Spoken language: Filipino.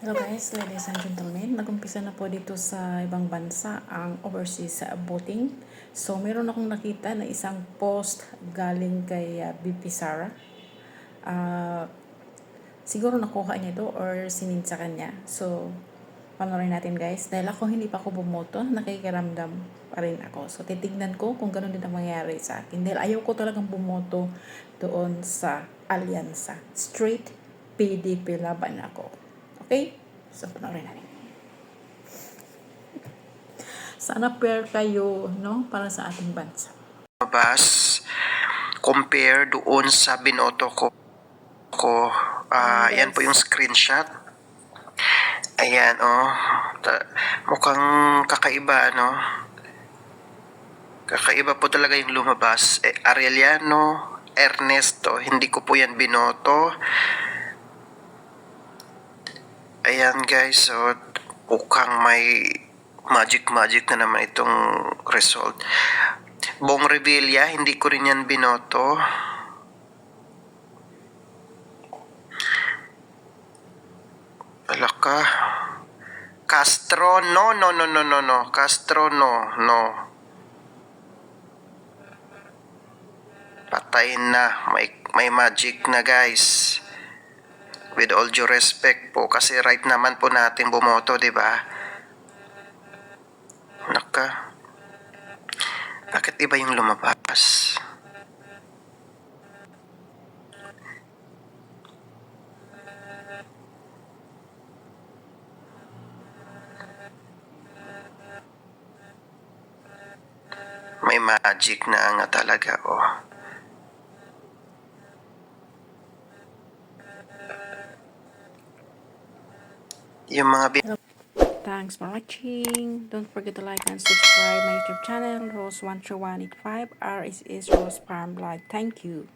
Hello guys, ladies and gentlemen. Nag-umpisa na po dito sa ibang bansa ang overseas voting. So, meron akong nakita na isang post galing kay BP Sara. Siguro nakuha niya ito or sinend sa kanya. So, panoorin natin guys. Dahil ako hindi pa ako bumoto, nakikiramdam pa rin ako. So, titignan ko kung gano'n din ang mangyayari sa akin. Dahil ayaw ko talagang bumoto doon sa alyansa. Straight PDP laban ako. Okay? So, panoorin natin. Sana pair kayo, no? Para sa ating bansa. Lumabas compare doon sa binoto ko. Yan po yung screenshot. Ayan, mukhang kakaiba, no? Kakaiba po talaga yung lumabas. Arellano, Ernesto, hindi ko po yan binoto. Ayan guys, so mukhang may magic na naman itong result. Bong Revilla, hindi ko rin yan binoto. Alaka. Castro, no. Castro, no. Patay na. May magic na guys. With all due respect po, kasi right naman po natin bumoto, di ba? Naka. Bakit iba yung lumabas? May magic na nga talaga, Yung mga Thanks for watching. Don't forget to like and subscribe my YouTube channel, Rose13185, RSS Rose Farm Vlog. Thank you.